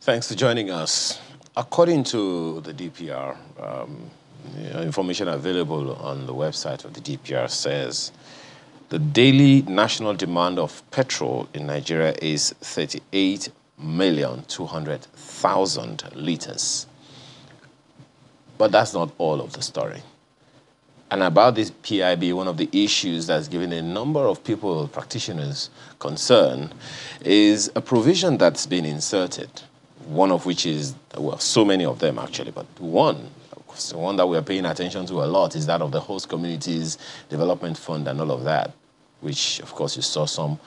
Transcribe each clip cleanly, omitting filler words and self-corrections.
Thanks for joining us. According to the DPR, information available on the website of the DPR says the daily national demand of petrol in Nigeria is 38,200,000 liters. But that's not all of the story. And about this PIB, one of the issues that's given a number of people, practitioners, concern is a provision that's been inserted. One of which is, well, so many of them actually, but one, of course, the one that we're paying attention to a lot is that of the host communities development fund and all of that, which of course you saw some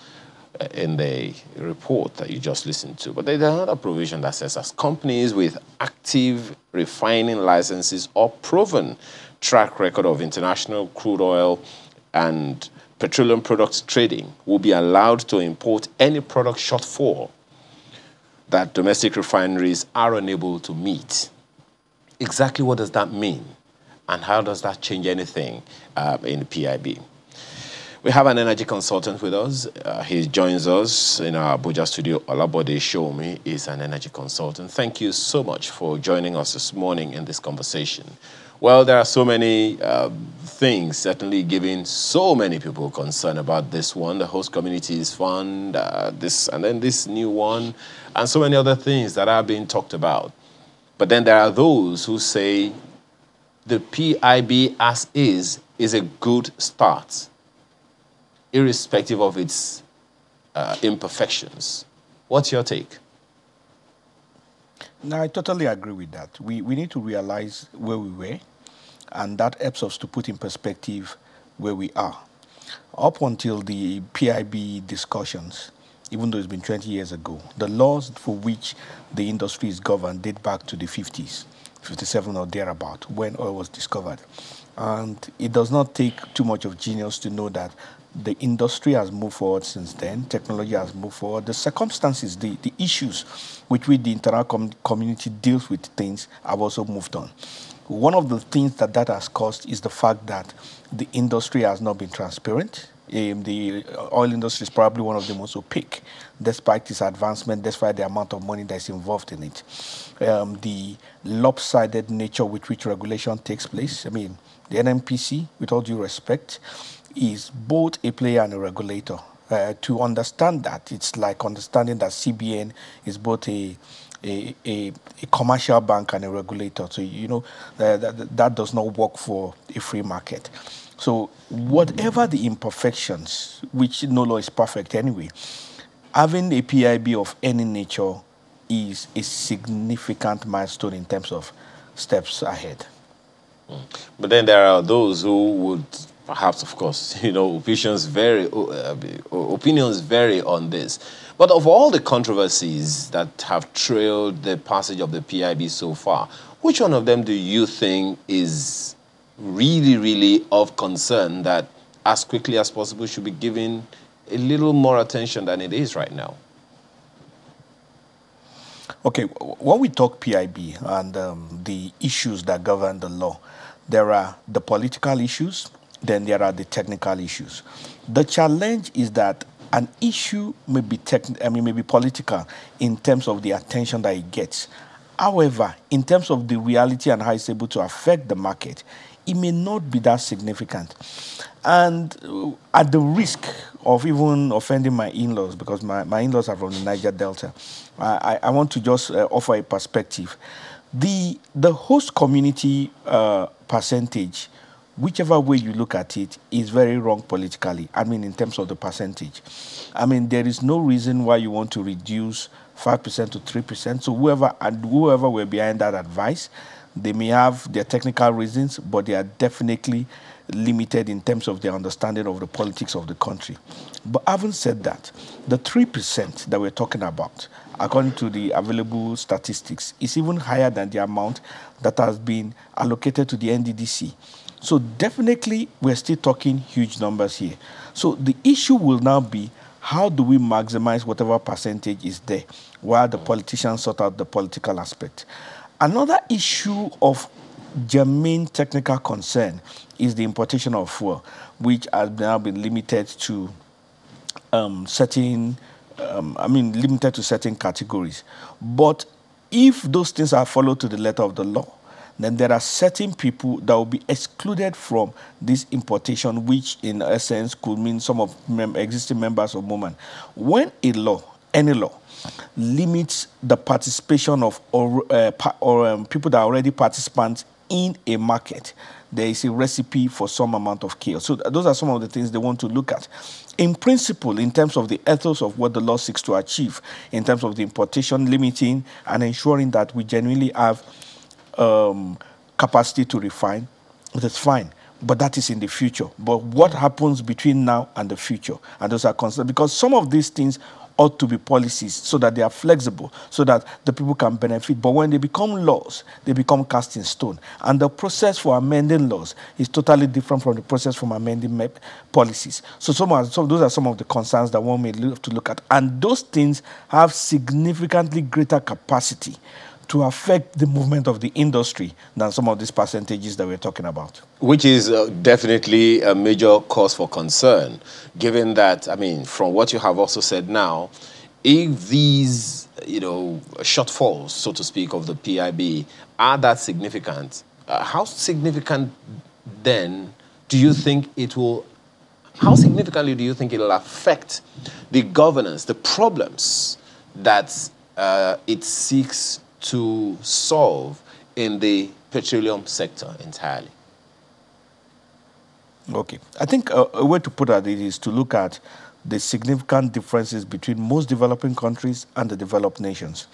in the report that you just listened to. But there's another provision that says as companies with active refining licenses or proven track record of international crude oil and petroleum products trading will be allowed to import any product shortfall that domestic refineries are unable to meet. Exactly what does that mean? And how does that change anything in the PIB? We have an energy consultant with us. He joins us in our Abuja studio. Olabode Shomi is an energy consultant. Thank you so much for joining us this morning in this conversation. Well, there are so many things certainly giving so many people concern about this one, the host communities fund, this, and then this new one, and so many other things that are being talked about. But then there are those who say the PIB as is a good start, irrespective of its imperfections. What's your take? No, I totally agree with that. We need to realize where we were, and that helps us to put in perspective where we are. Up until the PIB discussions, even though it's been 20 years ago, the laws for which the industry is governed date back to the 50s, 57 or thereabout, when oil was discovered. And it does not take too much of genius to know that the industry has moved forward since then. Technology has moved forward. The circumstances, the issues with which the internal community deals with things have also moved on. One of the things that has caused is the fact that the industry has not been transparent. The oil industry is probably one of the most opaque, despite its advancement, despite the amount of money that's involved in it. The lopsided nature with which regulation takes place. I mean, the NNPC, with all due respect, is both a player and a regulator. To understand that, it's like understanding that CBN is both a commercial bank and a regulator. So, you know, that does not work for a free market. So whatever the imperfections, which no law is perfect anyway, having a PIB of any nature is a significant milestone in terms of steps ahead. But then there are those who would perhaps, of course, you know, opinions vary on this. But of all the controversies that have trailed the passage of the PIB so far, which one of them do you think is really, really of concern that as quickly as possible should be given a little more attention than it is right now? Okay, when we talk PIB and the issues that govern the law, there are the political issues, then there are the technical issues. The challenge is that an issue may be political in terms of the attention that it gets. However, in terms of the reality and how it's able to affect the market, it may not be that significant. And at the risk of even offending my in-laws, because my in-laws are from the Niger Delta, I want to just offer a perspective. The host community percentage, whichever way you look at it, is very wrong politically. I mean, in terms of the percentage. I mean, there is no reason why you want to reduce 5% to 3%. So whoever were behind that advice, they may have their technical reasons, but they are definitely limited in terms of their understanding of the politics of the country. But having said that, the 3% that we're talking about, according to the available statistics, is even higher than the amount that has been allocated to the NDDC. So definitely, we're still talking huge numbers here. So the issue will now be, how do we maximize whatever percentage is there while the politicians sort out the political aspect? Another issue of germane technical concern is the importation of fuel, which has now been limited to limited to certain categories. But if those things are followed to the letter of the law, then there are certain people that will be excluded from this importation, which in essence could mean some of existing members of movement. When a law, any law, limits the participation of people that are already participants in a market, there is a recipe for some amount of chaos. So those are some of the things they want to look at. In principle, in terms of the ethos of what the law seeks to achieve, in terms of the importation limiting and ensuring that we genuinely have capacity to refine, that's fine. But that is in the future. But what happens between now and the future? And those are concerns, because some of these things ought to be policies so that they are flexible, so that the people can benefit. But when they become laws, they become cast in stone. And the process for amending laws is totally different from the process for amending policies. So those are some of the concerns that one may have to look at. And those things have significantly greater capacity to affect the movement of the industry than some of these percentages that we're talking about. Which is definitely a major cause for concern, given that, I mean, from what you have also said now, if these, shortfalls, so to speak, of the PIB are that significant, how significant then do you think it will, how significantly do you think it will affect the governance, the problems that it seeks to solve in the petroleum sector entirely? Okay. I think a way to put it is to look at the significant differences between most developing countries and the developed nations.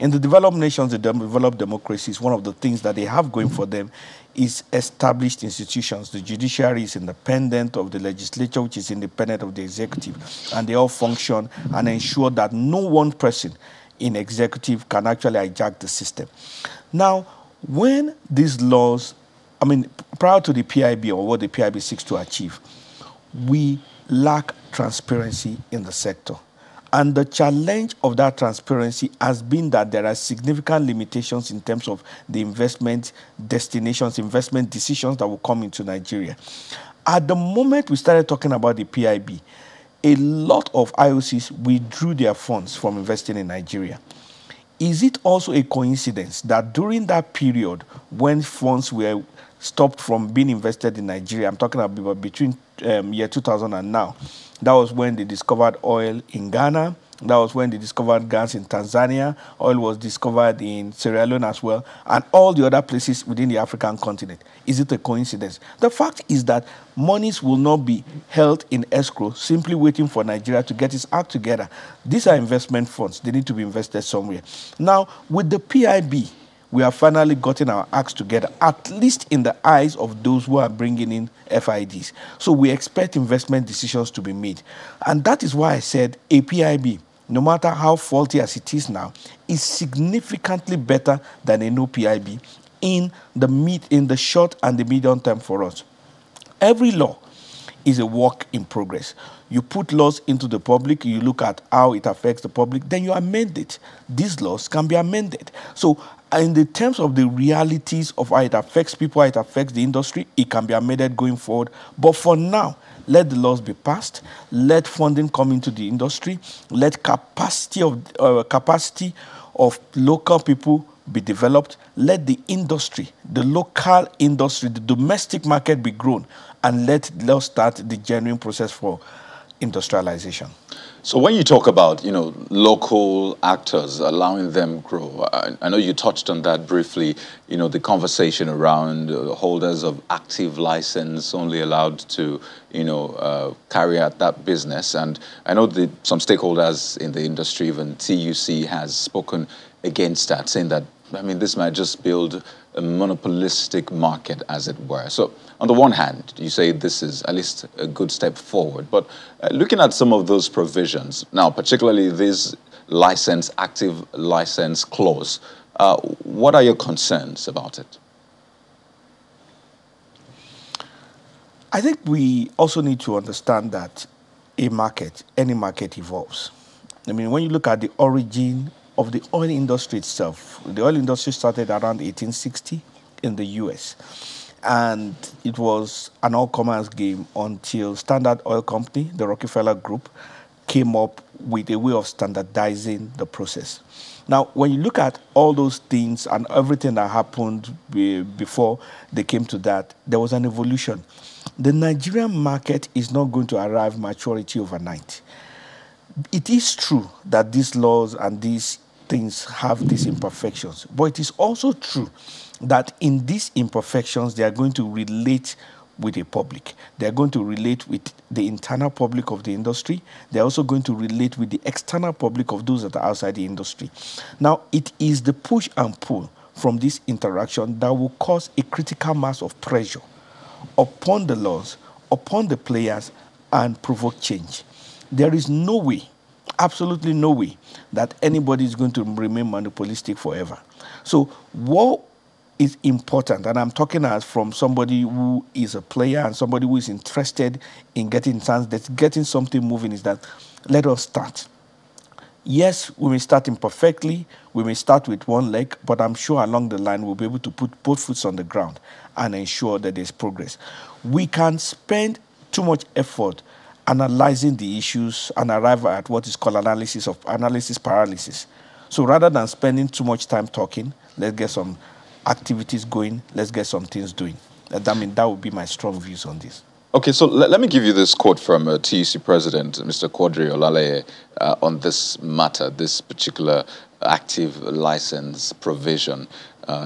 In the developed nations, the developed democracies, one of the things that they have going for them is established institutions. The judiciary is independent of the legislature, which is independent of the executive, and they all function and ensure that no one person in executive can actually hijack the system. Now, when these laws, prior to the PIB or what the PIB seeks to achieve, we lack transparency in the sector. And the challenge of that transparency has been that there are significant limitations in terms of the investment destinations, investment decisions that will come into Nigeria. At the moment we started talking about the PIB, a lot of IOCs withdrew their funds from investing in Nigeria. Is it also a coincidence that during that period when funds were stopped from being invested in Nigeria, I'm talking about between year 2000 and now, that was when they discovered oil in Ghana, that was when they discovered gas in Tanzania, oil was discovered in Sierra Leone as well, and all the other places within the African continent. Is it a coincidence? The fact is that monies will not be held in escrow simply waiting for Nigeria to get its act together. These are investment funds. They need to be invested somewhere. Now, with the PIB, we have finally gotten our acts together, at least in the eyes of those who are bringing in FIDs. So we expect investment decisions to be made. And that is why I said a PIB, no matter how faulty as it is now, is significantly better than a no PIB in the short and the medium term for us. Every law is a work in progress. You put laws into the public, you look at how it affects the public, then you amend it. These laws can be amended. So in the terms of the realities of how it affects people, how it affects the industry, it can be amended going forward. But for now, let the laws be passed, let funding come into the industry, let capacity of local people be developed, let the industry, the local industry, the domestic market be grown, and let us start the genuine process for industrialization. So when you talk about, local actors, allowing them grow, I know you touched on that briefly, the conversation around holders of active license only allowed to, carry out that business. And I know that some stakeholders in the industry, even TUC, has spoken against that, saying that, this might just build a monopolistic market, as it were. So on the one hand, you say this is at least a good step forward. But looking at some of those provisions, now particularly this active license clause, what are your concerns about it? I think we also need to understand that any market evolves. When you look at the origin of the oil industry itself, the oil industry started around 1860 in the US. And it was an all-commerce game until Standard Oil Company, the Rockefeller Group, came up with a way of standardizing the process. Now, when you look at all those things and everything that happened before they came to that, there was an evolution. The Nigerian market is not going to arrive maturity overnight. It is true that these laws and these things have these imperfections, but it is also true that in these imperfections, they are going to relate with the public. They are going to relate with the internal public of the industry. They are also going to relate with the external public of those that are outside the industry. Now, it is the push and pull from this interaction that will cause a critical mass of pressure upon the laws, upon the players, and provoke change. There is no way, absolutely no way, that anybody is going to remain monopolistic forever. So what is important, and I'm talking as from somebody who is a player and somebody who is interested in getting something moving, is that let us start. Yes, we may start imperfectly, we may start with one leg, but I'm sure along the line we'll be able to put both foot on the ground and ensure that there's progress. We can spend too much effort analyzing the issues and arrive at what is called analysis paralysis. So rather than spending too much time talking, let's get some activities going, let's get some things doing. That would be my strong views on this. Okay, so let me give you this quote from TUC President, Mr. Quadri Olaleye, on this matter, this particular active license provision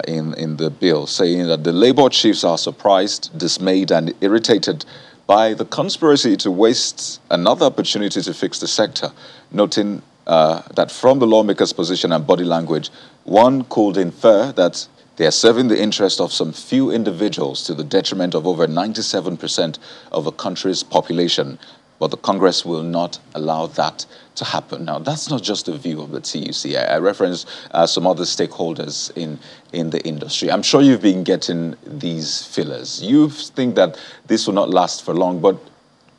in the bill, saying that the labor chiefs are surprised, dismayed, and irritated by the conspiracy to waste another opportunity to fix the sector, noting that from the lawmakers' position and body language, one could infer that they are serving the interest of some few individuals to the detriment of over 97% of the country's population. But the Congress will not allow that to happen. Now, that's not just the view of the TUC. I referenced some other stakeholders in the industry. I'm sure you've been getting these fillers. You think that this will not last for long, but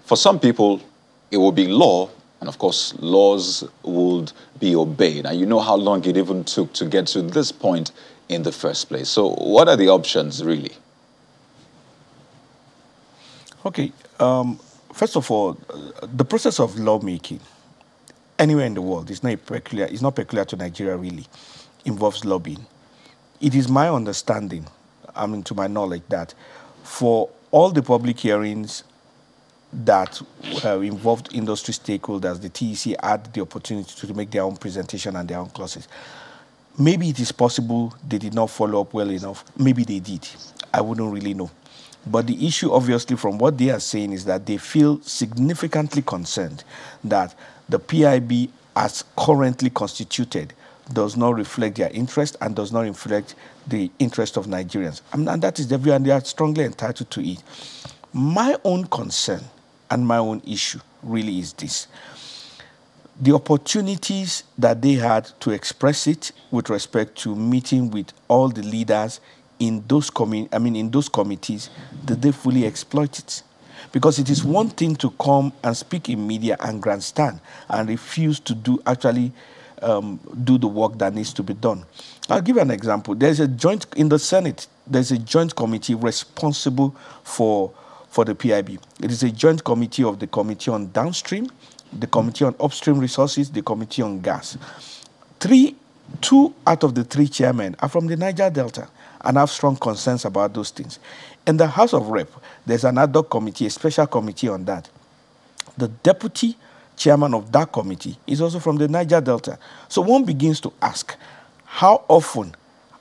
for some people, it will be law. And of course, laws would be obeyed. And you know how long it even took to get to this point in the first place. So what are the options, really? Okay. First of all, the process of lawmaking anywhere in the world is not peculiar to Nigeria, really. Involves lobbying. It is my understanding, to my knowledge, that for all the public hearings that involved industry stakeholders, the TEC had the opportunity to make their own presentation and their own clauses. Maybe it is possible they did not follow up well enough. Maybe they did. I wouldn't really know. But the issue, obviously, from what they are saying is that they feel significantly concerned that the PIB, as currently constituted, does not reflect their interest and does not reflect the interest of Nigerians. And that is their view, and they are strongly entitled to it. My own concern and my own issue really is this. The opportunities that they had to express it with respect to meeting with all the leaders in those committees, did they fully exploit it? Because it is one thing to come and speak in media and grandstand and refuse to do the work that needs to be done. I'll give you an example. In the Senate, there's a joint committee responsible for the PIB. It is a joint committee of the Committee on Downstream, the Committee on Upstream Resources, the Committee on Gas. Two out of the three chairmen are from the Niger Delta and have strong concerns about those things. In the House of Rep, there's an ad hoc committee, a special committee on that. The deputy chairman of that committee is also from the Niger Delta. So one begins to ask, how often,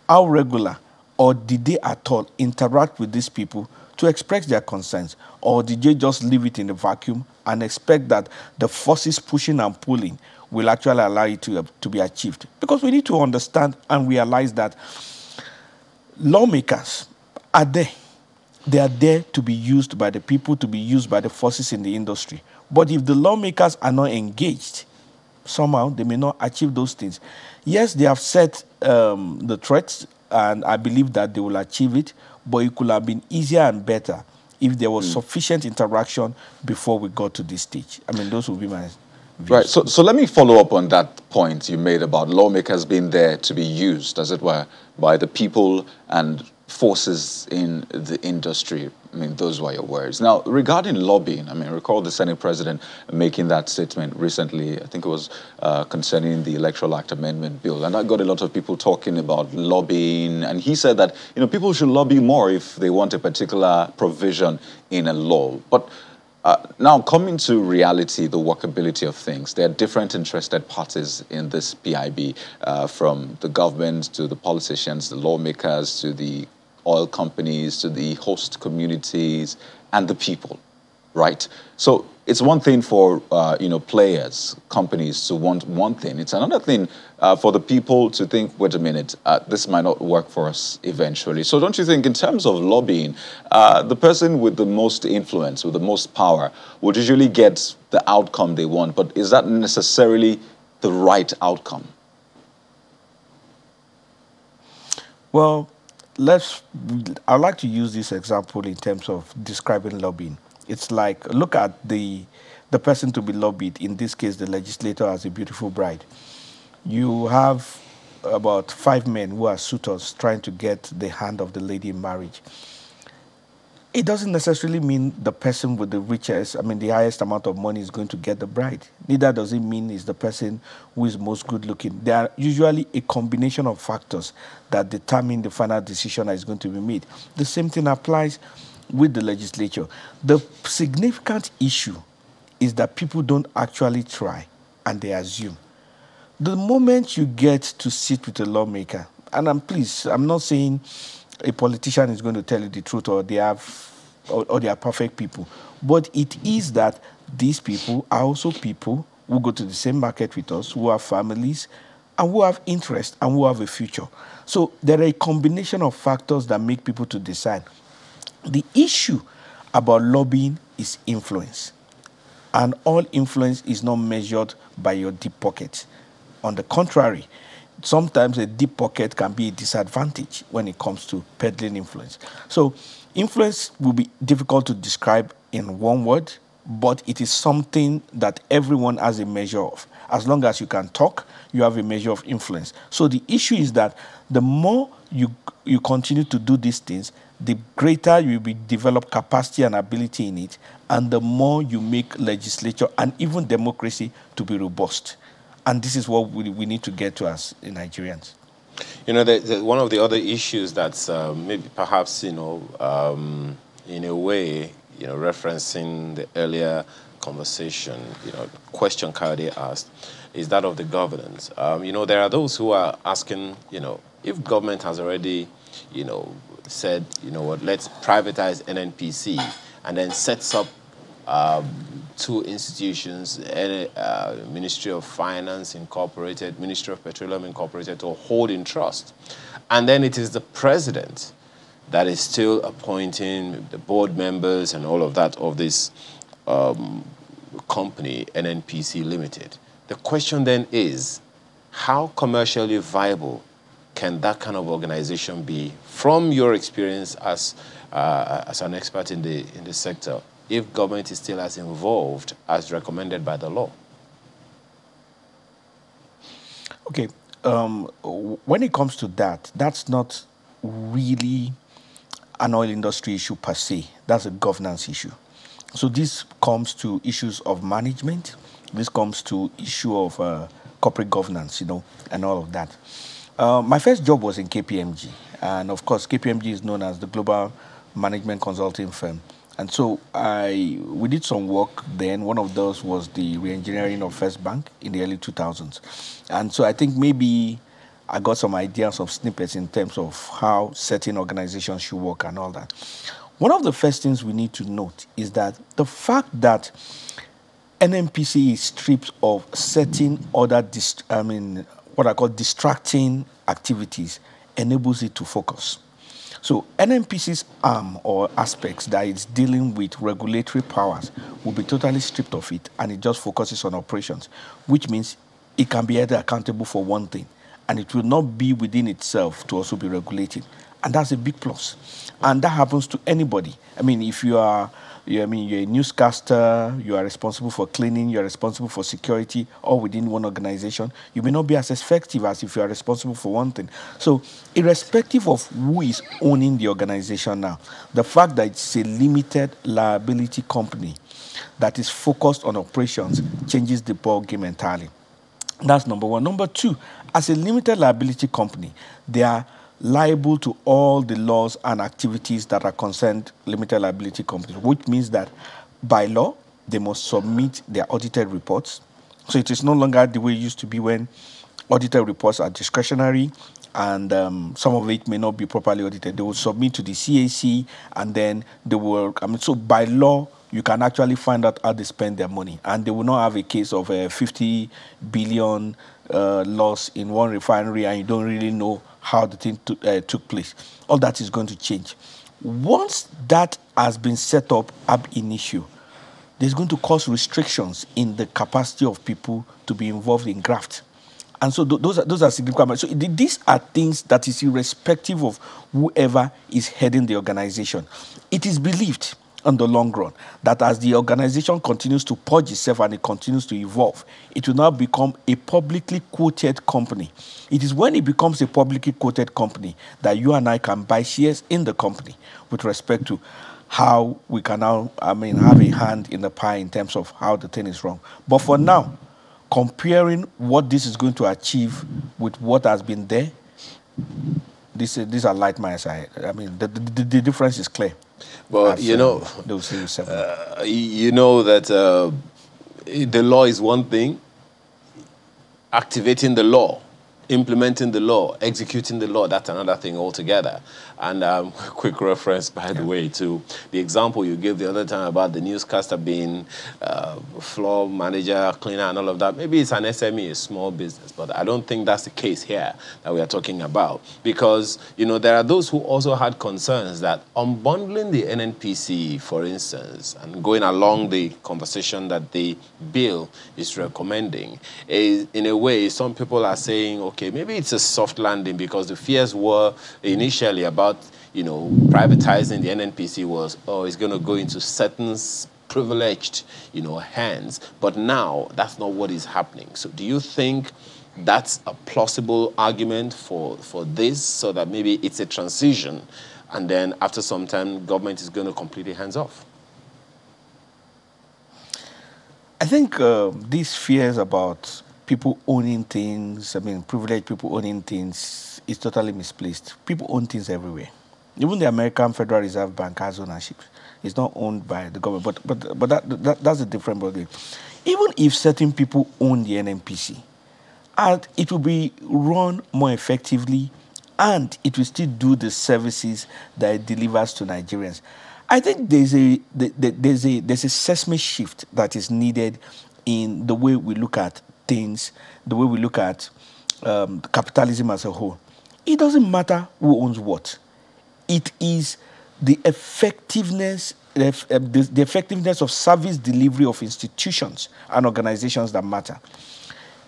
how regular, or did they at all interact with these people to express their concerns? Or did they just leave it in the vacuum and expect that the forces pushing and pulling will actually allow it to be achieved? Because we need to understand and realize that lawmakers are there. They are there to be used by the people, to be used by the forces in the industry. But if the lawmakers are not engaged, somehow they may not achieve those things. Yes, they have set the threats, and I believe that they will achieve it, but it could have been easier and better if there was sufficient interaction before we got to this stage. Those would be my views. Right, so let me follow up on that point you made about lawmakers being there to be used, as it were, by the people and forces in the industry. I mean, those were your words. Now, regarding lobbying, I mean, recall the Senate president making that statement recently. I think it was concerning the Electoral Act Amendment Bill. And that got a lot of people talking about lobbying. And he said that, people should lobby more if they want a particular provision in a law. But now, coming to reality, the workability of things, there are different interested parties in this PIB, from the government to the politicians, the lawmakers, to the oil companies, to the host communities, and the people, right? So it's one thing for, players, companies to want one thing. It's another thing for the people to think, wait a minute, this might not work for us eventually. So don't you think in terms of lobbying, the person with the most influence, with the most power, would usually get the outcome they want, but is that necessarily the right outcome? Well, I'd like to use this example in terms of describing lobbying. It's like, look at the person to be lobbied, in this case, the legislator as a beautiful bride. You have about 5 men who are suitors trying to get the hand of the lady in marriage. It doesn't necessarily mean the person with the the highest amount of money is going to get the bride. Neither does it mean it's the person who is most good looking. There are usually a combination of factors that determine the final decision that is going to be made. The same thing applies with the legislature. The significant issue is that people don't actually try and they assume. The moment you get to sit with a lawmaker, and I'm not saying a politician is going to tell you the truth or they are perfect people. But it is that these people are also people who go to the same market with us, who have families, and who have interest, and who have a future. So there are a combination of factors that make people to decide. The issue about lobbying is influence. And all influence is not measured by your deep pocket. On the contrary, sometimes a deep pocket can be a disadvantage when it comes to peddling influence. So influence will be difficult to describe in one word, but it is something that everyone has a measure of. As long as you can talk, you have a measure of influence. So the issue is that the more you continue to do these things, the greater you will develop capacity and ability in it, and the more you make legislature and even democracy to be robust. And this is what we need to get to as Nigerians. One of the other issues that's maybe perhaps, in a way, referencing the earlier conversation, question Kayode asked, is that of the governance. There are those who are asking, if government has already, said, let's privatize NNPC and then sets up 2 institutions, Ministry of Finance Incorporated, Ministry of Petroleum Incorporated, to hold in trust. And then it is the president that is still appointing the board members and all of that of this company, NNPC Limited. The question then is, how commercially viable can that kind of organization be, from your experience as an expert in the sector, if government is still as involved as recommended by the law? Okay, when it comes to that, that's not really an oil industry issue per se. That's a governance issue. So this comes to issues of management. This comes to issue of corporate governance, and all of that. My first job was in KPMG. And of course, KPMG is known as the global management consulting firm. And so we did some work then. One of those was the re-engineering of First Bank in the early 2000s. And so I think maybe I got some ideas of snippets in terms of how certain organizations should work and all that. One of the first things we need to note is that the fact that NNPC is stripped of certain other, what I call distracting activities, enables it to focus. So NNPC's arm or aspects that it's dealing with regulatory powers will be totally stripped of it, and it just focuses on operations, which means it can be either accountable for one thing. and it will not be within itself to also be regulated. And that's a big plus. And that happens to anybody. I mean, if you're a newscaster, you are responsible for cleaning, you are responsible for security, all within one organization, you may not be as effective as if you are responsible for one thing. So, irrespective of who is owning the organization now, the fact that it's a limited liability company that is focused on operations changes the ball game entirely. That's number one. Number two, as a limited liability company, they are liable to all the laws and activities that are concerned limited liability companies, which means that by law, they must submit their audited reports. So it is no longer the way it used to be when audited reports are discretionary and some of it may not be properly audited. They will submit to the CAC and then they will, so by law, you can actually find out how they spend their money. And they will not have a case of a 50 billion loss in one refinery and you don't really know how the thing took place. All that is going to change. Once that has been set up ab initio, there's going to cause restrictions in the capacity of people to be involved in graft. And so those are significant. So these are things that is irrespective of whoever is heading the organization. It is believed on the long run that as the organization continues to purge itself and it continues to evolve, it will now become a publicly quoted company. It is when it becomes a publicly quoted company that you and I can buy shares in the company with respect to how we can now, have a hand in the pie in terms of how the thing is run. But for now, comparing what this is going to achieve with what has been there, these are light miles ahead. The difference is clear. Well, you know that the law is one thing. Activating the law, implementing the law, executing the law, that's another thing altogether. And quick reference, by the way, to the example you gave the other time about the newscaster being floor manager, cleaner, and all of that. Maybe it's an SME, a small business, but I don't think that's the case here that we are talking about. Because, there are those who also had concerns that unbundling the NNPC, for instance, and going along the conversation that the bill is recommending, is, in a way, some people are saying, okay, maybe it's a soft landing because the fears were initially about, privatizing the NNPC was, it's going to go into certain privileged, hands. But now that's not what is happening. So do you think that's a plausible argument for this, so that maybe it's a transition and then after some time government is going to completely hands off? I think these fears about people owning things, privileged people owning things, is totally misplaced. People own things everywhere. Even the American Federal Reserve Bank has ownership. It's not owned by the government, but that's a different ballgame. Even if certain people own the NNPC, and it will be run more effectively, and it will still do the services that it delivers to Nigerians. I think there's a seismic shift that is needed in the way we look at things, the way we look at capitalism as a whole. It doesn't matter who owns what. It is the effectiveness, the effectiveness of service delivery of institutions and organizations that matter.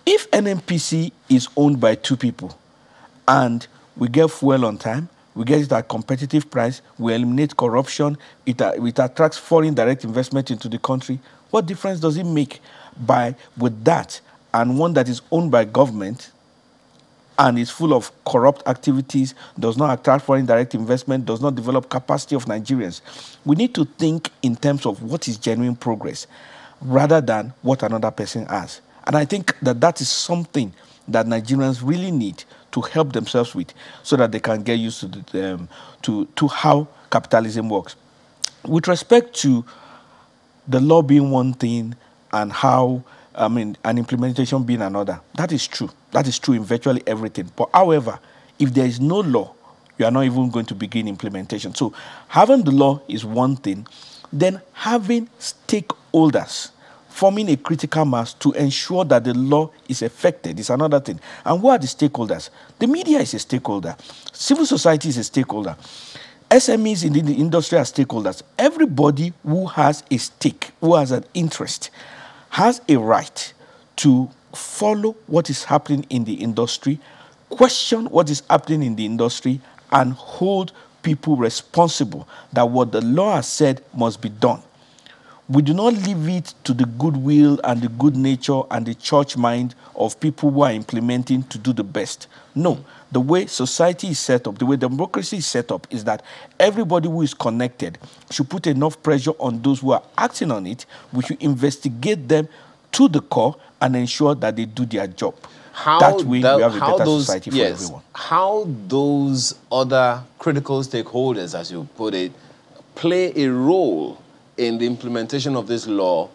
If NNPC is owned by two people and we get fuel on time, we get it at a competitive price, we eliminate corruption, it attracts foreign direct investment into the country, what difference does it make with that and one that is owned by government and is full of corrupt activities, does not attract foreign direct investment, does not develop capacity of Nigerians? We need to think in terms of what is genuine progress rather than what another person has. And I think that is something that Nigerians really need to help themselves with so that they can get used to how capitalism works. With respect to the law being one thing and how and implementation being another. That is true. That is true in virtually everything. But however, if there is no law, you are not even going to begin implementation. So having the law is one thing. Then having stakeholders forming a critical mass to ensure that the law is effected is another thing. And who are the stakeholders? The media is a stakeholder. Civil society is a stakeholder. SMEs in the industry are stakeholders. Everybody who has a stake, who has an interest, has a right to follow what is happening in the industry, question what is happening in the industry, and hold people responsible that what the law has said must be done. We do not leave it to the goodwill and the good nature and the church mind of people who are implementing to do the best. No, the way society is set up, the way democracy is set up, is that everybody who is connected should put enough pressure on those who are acting on it. We should investigate them to the core and ensure that they do their job. That way, we have a better society for everyone. How those other critical stakeholders, as you put it, play a role in the implementation of this law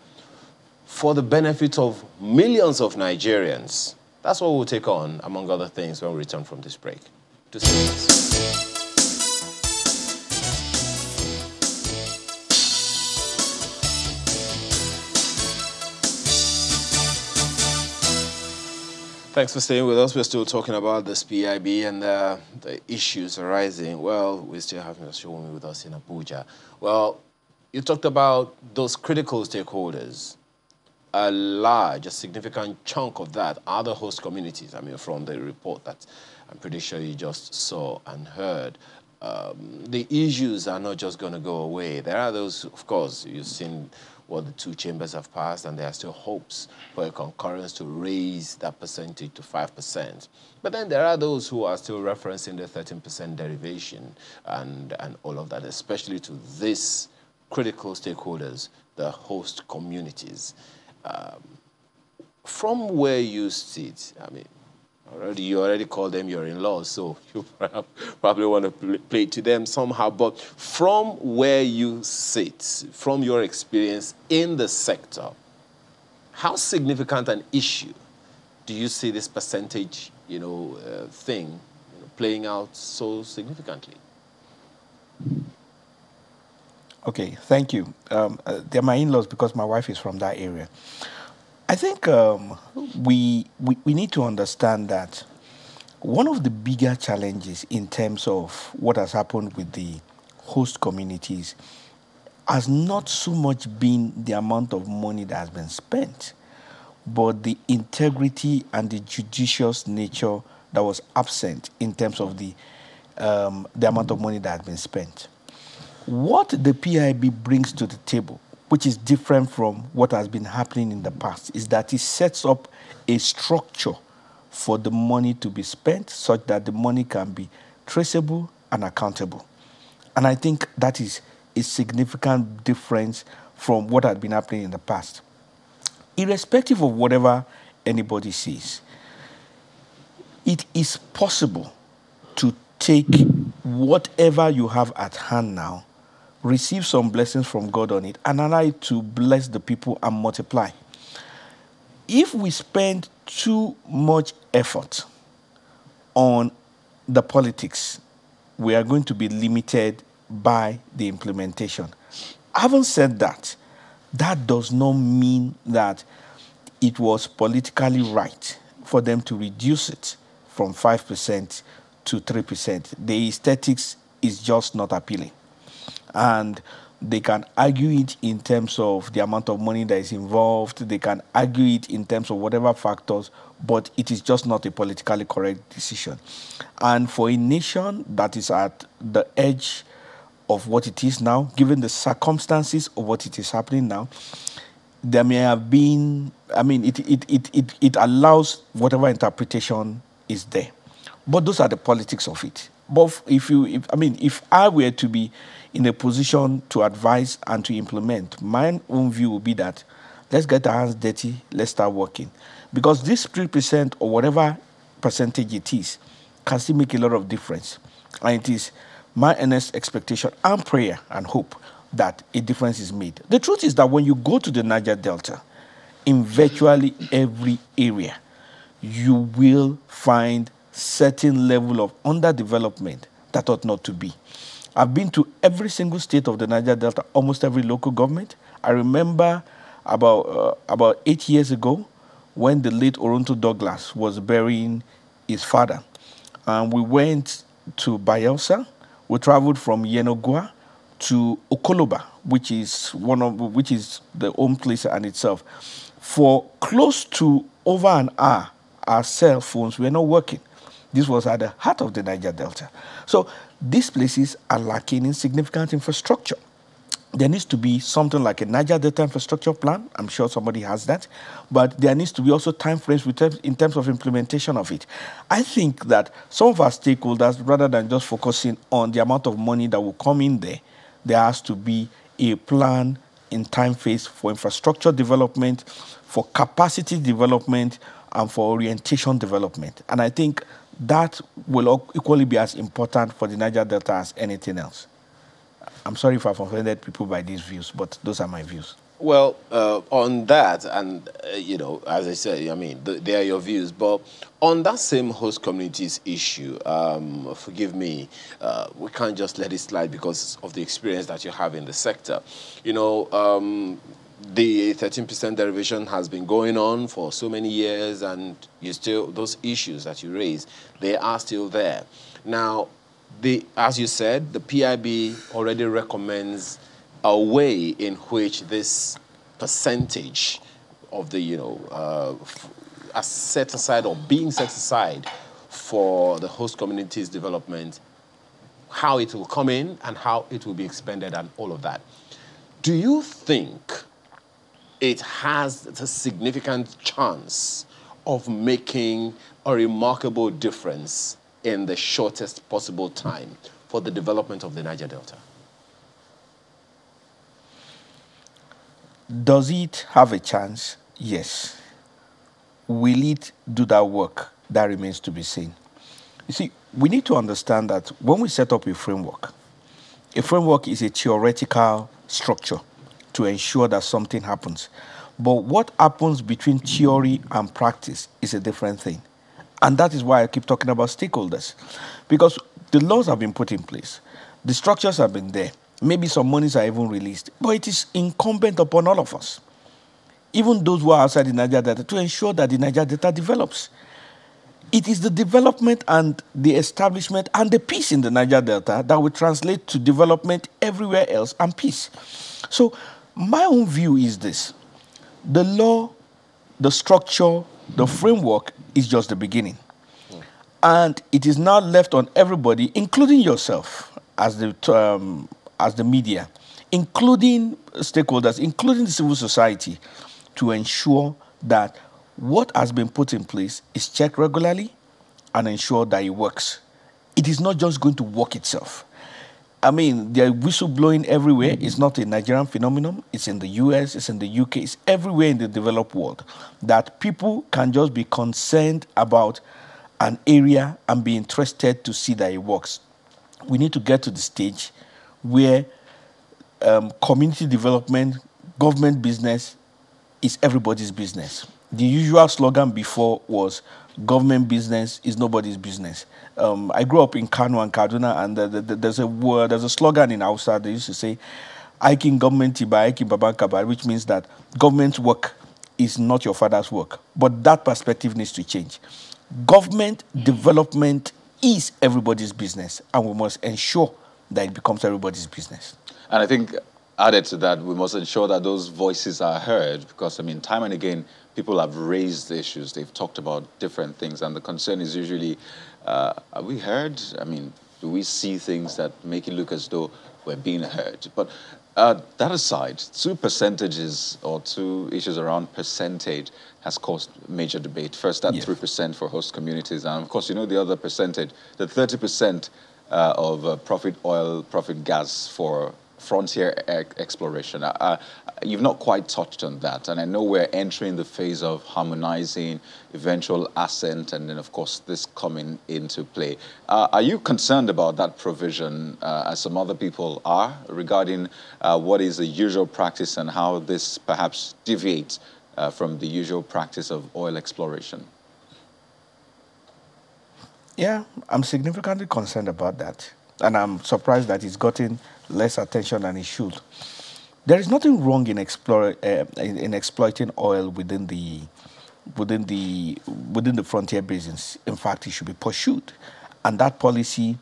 for the benefit of millions of Nigerians. That's what we'll take on, among other things, when we return from this break. To see this. Thanks for staying with us. We're still talking about this PIB and the issues arising. Well, we still have Mr. Shomi with us in Abuja. Well, you talked about those critical stakeholders. A significant chunk of that are the host communities. I mean, from the report that I'm pretty sure you just saw and heard, the issues are not just going to go away. There are those, of course, you've seen what the two chambers have passed, and there are still hopes for a concurrence to raise that percentage to 5%. But then there are those who are still referencing the 13% derivation and all of that, especially to this critical stakeholders, the host communities. From where you sit, I mean, you already call them your in-laws, so you probably want to play to them somehow. But from where you sit, from your experience in the sector, how significant an issue do you see this percentage, thing playing out so significantly? Okay, thank you. They're my in-laws because my wife is from that area. I think we need to understand that one of the bigger challenges in terms of what has happened with the host communities has not so much been the amount of money that has been spent, but the integrity and the judicious nature that was absent in terms of the amount of money that has been spent. What the PIB brings to the table, which is different from what has been happening in the past, is that it sets up a structure for the money to be spent such that the money can be traceable and accountable. And I think that is a significant difference from what had been happening in the past. Irrespective of whatever anybody sees, it is possible to take whatever you have at hand now, receive some blessings from God on it, and allow it to bless the people and multiply. If we spend too much effort on the politics, we are going to be limited by the implementation. Having said that, that does not mean that it was politically right for them to reduce it from 5% to 3%. The aesthetics is just not appealing. And they can argue it in terms of the amount of money that is involved. They can argue it in terms of whatever factors, but it is just not a politically correct decision. And for a nation that is at the edge of what it is now, given the circumstances of what it is happening now, there may have been, it allows whatever interpretation is there. But those are the politics of it. But if I were to be in a position to advise and to implement, my own view would be that let's get our hands dirty, let's start working. Because this 3% or whatever percentage it is can still make a lot of difference. And it is my earnest expectation and prayer and hope that a difference is made. The truth is that when you go to the Niger Delta, in virtually every area, you will find certain level of underdevelopment that ought not to be. I've been to every single state of the Niger Delta, almost every local government. I remember about 8 years ago when the late Oronto Douglas was burying his father. And we went to Bayelsa. We traveled from Yenogua to Okoloba, which is the home place and itself. For close to over an hour, our cell phones were not working. This was at the heart of the Niger Delta. So these places are lacking in significant infrastructure. There needs to be something like a Niger Delta infrastructure plan. I'm sure somebody has that. But there needs to be also time frames in terms of implementation of it. I think that some of our stakeholders, rather than just focusing on the amount of money that will come in there has to be a plan in time phase for infrastructure development, for capacity development, and for orientation development. And I think that will equally be as important for the Niger Delta as anything else. I'm sorry if I've offended people by these views, but those are my views. Well, on that, and as I said, I mean, they are your views. But on that same host communities issue, forgive me, we can't just let it slide because of the experience that you have in the sector. The 13% derivation has been going on for so many years, and those issues that you raise, they are still there. Now, as you said, the PIB already recommends a way in which this percentage of the, are set aside or being set aside for the host communities development, how it will come in and how it will be expended and all of that. Do you think it has a significant chance of making a remarkable difference in the shortest possible time for the development of the Niger Delta? Does it have a chance? Yes. Will it do that work? That remains to be seen. You see, we need to understand that when we set up a framework is a theoretical structure to ensure that something happens. But what happens between theory and practice is a different thing. And that is why I keep talking about stakeholders. Because the laws have been put in place. The structures have been there. Maybe some monies are even released. But it is incumbent upon all of us, even those who are outside the Niger Delta, to ensure that the Niger Delta develops. It is the development and the establishment and the peace in the Niger Delta that will translate to development everywhere else and peace. So my own view is this. The law, the structure, the framework is just the beginning. And it is now left on everybody, including yourself as the media, including stakeholders, including the civil society, to ensure that what has been put in place is checked regularly and ensure that it works. It is not just going to work itself. I mean, they're whistleblowing everywhere. It's not a Nigerian phenomenon. It's in the US, it's in the UK, it's everywhere in the developed world, that people can just be concerned about an area and be interested to see that it works. We need to get to the stage where community development, government business is everybody's business. The usual slogan before was government business is nobody's business. I grew up in Kano and Kaduna, and there's a slogan in Hausa. They used to say, "Aikin government tiba, aikin baban kabar," which means that government work is not your father's work. But that perspective needs to change. Government development is everybody's business, and we must ensure that it becomes everybody's business. And I think added to that, we must ensure that those voices are heard, because, I mean, time and again, people have raised issues. They've talked about different things, and the concern is usually, are we heard? I mean, do we see things that make it look as though we're being heard? But that aside, two issues around percentage has caused major debate. First, that 3% for host communities, and of course, the other percentage, the 30% of profit oil, profit gas for frontier exploration. You've not quite touched on that, and I know we're entering the phase of harmonizing, eventual assent, and then, of course, this coming into play. Are you concerned about that provision, as some other people are, regarding what is the usual practice and how this perhaps deviates from the usual practice of oil exploration? Yeah, I'm significantly concerned about that, and I'm surprised that it's gotten less attention than it should. There is nothing wrong in exploiting oil within the frontier basins. In fact, it should be pursued, and that policy,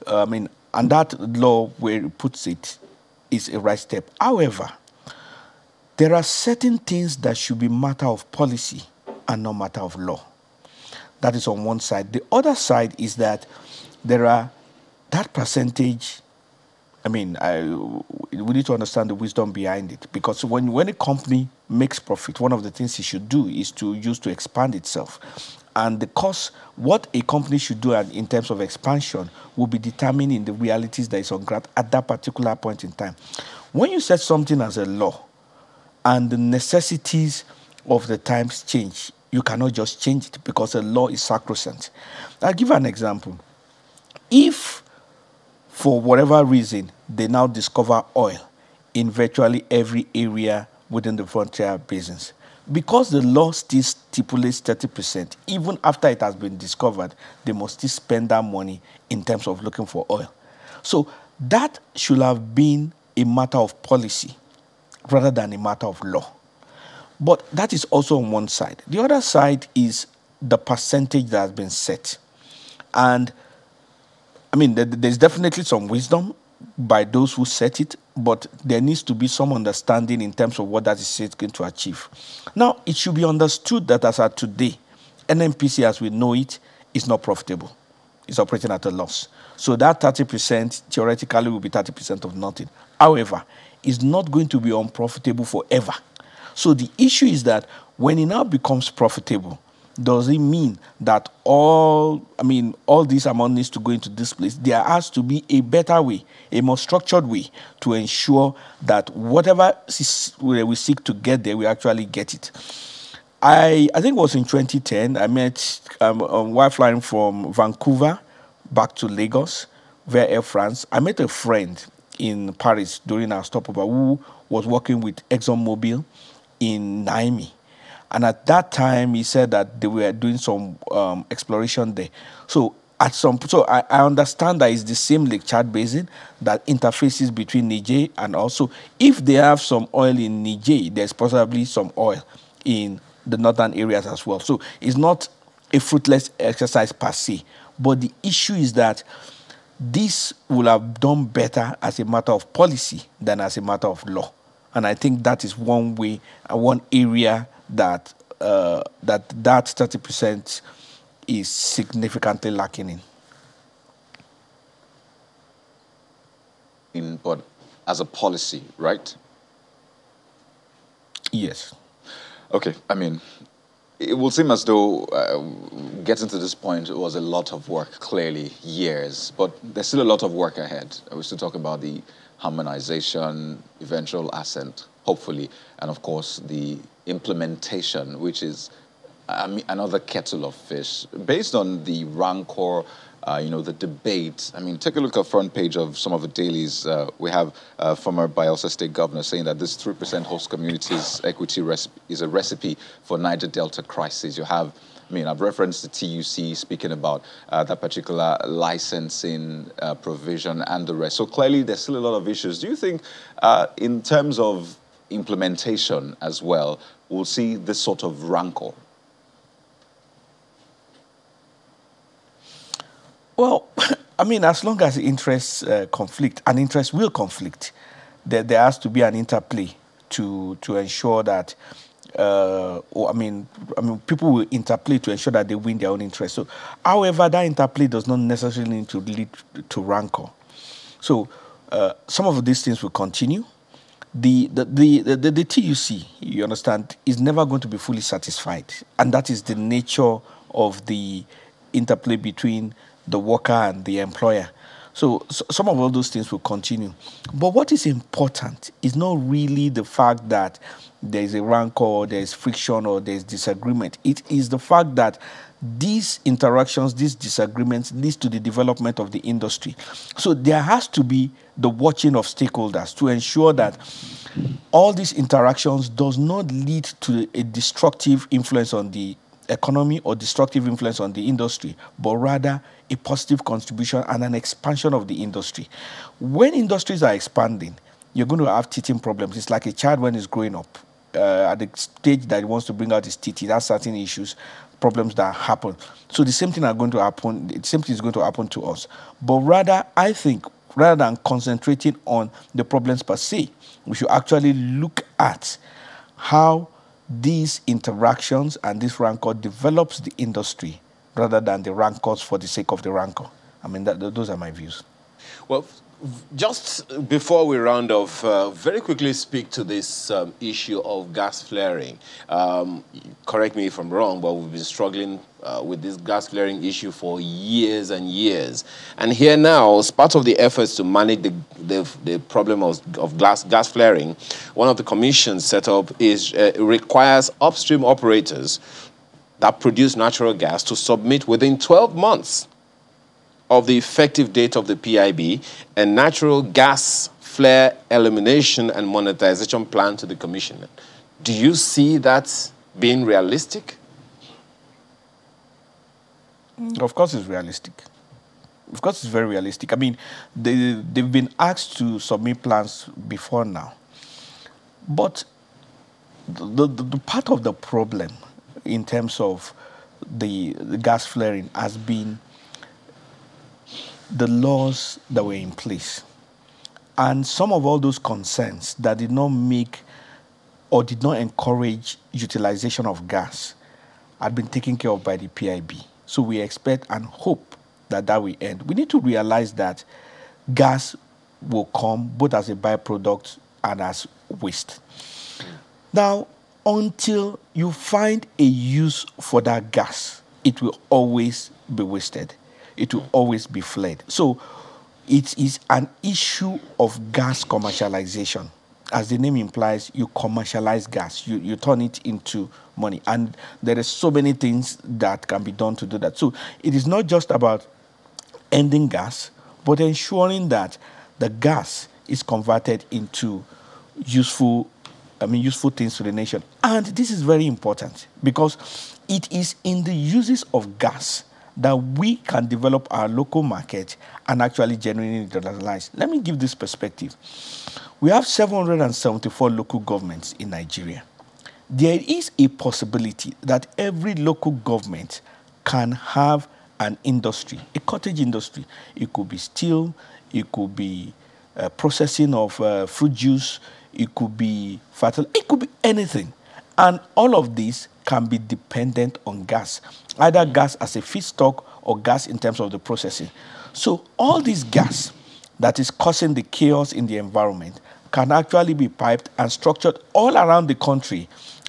and that law where it puts it, is a right step. However, there are certain things that should be matter of policy and not matter of law. That is on one side. The other side is that there are that percentage. I mean, we need to understand the wisdom behind it, because when a company makes profit, one of the things it should do is to use to expand itself. And the cost, what a company should do in terms of expansion will be determined in the realities that is on ground at that particular point in time. When you set something as a law and the necessities of the times change, you cannot just change it because a law is sacrosanct. I'll give an example. If, for whatever reason, they now discover oil in virtually every area within the frontier basins, because the law still stipulates 30%, even after it has been discovered, they must still spend that money in terms of looking for oil. So that should have been a matter of policy rather than a matter of law. But that is also on one side. The other side is the percentage that has been set. And I mean, there's definitely some wisdom by those who set it, but there needs to be some understanding in terms of what that is going to achieve. Now, it should be understood that as of today, NNPC as we know it is not profitable. It's operating at a loss. So that 30% theoretically will be 30% of nothing. However, it's not going to be unprofitable forever. So the issue is that when it now becomes profitable, does it mean that all this amount needs to go into this place? There has to be a better way, a more structured way to ensure that whatever we seek to get there, we actually get it. I think it was in 2010, I met, while flying from Vancouver back to Lagos via Air France, I met a friend in Paris during our stopover who was working with ExxonMobil in Naimi. And at that time, he said that they were doing some exploration there. So I understand that it's the same Lake Chad Basin that interfaces between Niger, and also if they have some oil in Niger, there's possibly some oil in the northern areas as well. So it's not a fruitless exercise per se. But the issue is that this will have done better as a matter of policy than as a matter of law. And I think that is one way, one area that 30% is significantly lacking in. But as a policy, right? Yes. Okay. I mean, it will seem as though getting to this point was a lot of work, clearly, years. But there's still a lot of work ahead. We're still talking about the harmonization, eventual assent, hopefully, and of course the implementation, which is another kettle of fish. Based on the rancor, the debate, I mean, take a look at the front page of some of the dailies. We have former Bayelsa State Governor saying that this 3% host communities equity is a recipe for Niger Delta crisis. You have, I've referenced the TUC speaking about that particular licensing provision and the rest. So clearly there's still a lot of issues. Do you think in terms of implementation as well, we'll see this sort of rancor? Well, as long as interests conflict, and interest will conflict, there has to be an interplay to ensure that people will interplay to ensure that they win their own interest. So, however, that interplay does not necessarily need to lead to rancor. So, some of these things will continue. The TUC, you understand, is never going to be fully satisfied, and that is the nature of the interplay between the worker and the employer. So some of all those things will continue. But what is important is not really the fact that there is a rancor, or there is friction, or there is disagreement. It is the fact that these interactions, these disagreements leads to the development of the industry. So there has to be the watching of stakeholders to ensure that all these interactions does not lead to a destructive influence on the economy or destructive influence on the industry, but rather a positive contribution and an expansion of the industry. When industries are expanding, you're going to have teething problems. It's like a child when he's growing up. At the stage that he wants to bring out his teeth, he has certain issues, problems that happen. So the same thing are going to happen. The same thing is going to happen to us. But rather, I think, rather than concentrating on the problems per se, we should actually look at how these interactions and this rancor develops the industry rather than the rancors for the sake of the rancor. I mean, those are my views. Well, just before we round off, very quickly speak to this issue of gas flaring. Correct me if I'm wrong, but we've been struggling with this gas flaring issue for years and years. And here now, as part of the efforts to manage the problem of gas flaring, one of the commissions set up requires upstream operators that produce natural gas to submit within 12 months of the effective date of the PIB and natural gas flare elimination and monetization plan to the commission. Do you see that being realistic? Of course it's realistic. Of course it's very realistic. I mean, they've been asked to submit plans before now. But the part of the problem in terms of the gas flaring has been the laws that were in place. And some of all those concerns that did not make or did not encourage utilization of gas had been taken care of by the PIB. So we expect and hope that that will end. We need to realize that gas will come both as a byproduct and as waste. Now, until you find a use for that gas, it will always be wasted. It will always be flared. So it is an issue of gas commercialization. As the name implies, you commercialize gas. You turn it into money. And there are so many things that can be done to do that. So it is not just about ending gas, but ensuring that the gas is converted into useful things to the nation. And this is very important because it is in the uses of gas that we can develop our local market and actually genuinely internationalize. Let me give this perspective. We have 774 local governments in Nigeria. There is a possibility that every local government can have an industry, a cottage industry. It could be steel, it could be processing of fruit juice, it could be fertilizer, it could be anything. And all of this can be dependent on gas, either gas as a feedstock or gas in terms of the processing. So all this gas that is causing the chaos in the environment can actually be piped and structured all around the country,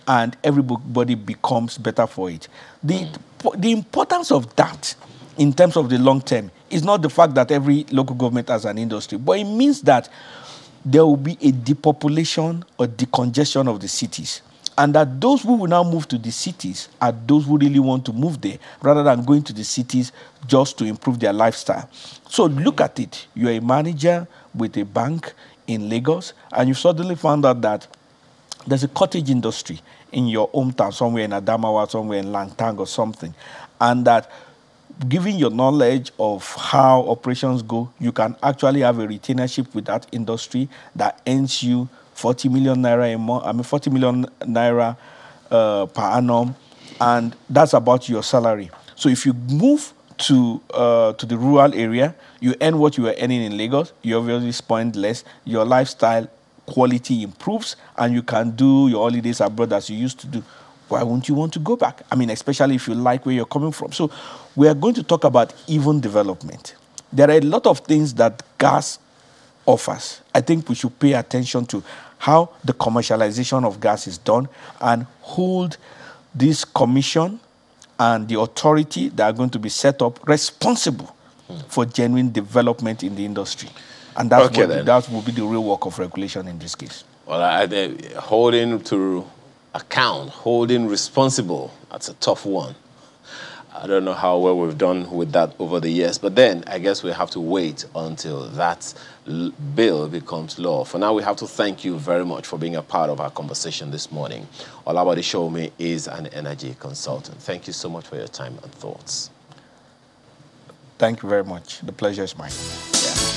and everybody becomes better for it. The importance of that in terms of the long term is not the fact that every local government has an industry, but it means that there will be a depopulation or decongestion of the cities. And that those who will now move to the cities are those who really want to move there rather than going to the cities just to improve their lifestyle. So look at it. You're a manager with a bank in Lagos, and you suddenly found out that there's a cottage industry in your hometown, somewhere in Adamawa, somewhere in Langtang or something. And that given your knowledge of how operations go, you can actually have a retainership with that industry that earns you 40 million naira a month, 40 million naira per annum, and that's about your salary. So if you move to the rural area, you earn what you were earning in Lagos, you obviously spend less, your lifestyle quality improves, and you can do your holidays abroad as you used to do. Why wouldn't you want to go back? I mean, especially if you like where you're coming from. So we are going to talk about even development. There are a lot of things that gas offers. I think we should pay attention to how the commercialization of gas is done and hold this commission and the authority that are going to be set up responsible for genuine development in the industry. And that will be the real work of regulation in this case. Well, holding to account, holding responsible, that's a tough one. I don't know how well we've done with that over the years, but then I guess we have to wait until that bill becomes law. For now, we have to thank you very much for being a part of our conversation this morning. Olabode Showme is an energy consultant. Thank you so much for your time and thoughts. Thank you very much. The pleasure is mine. Yeah.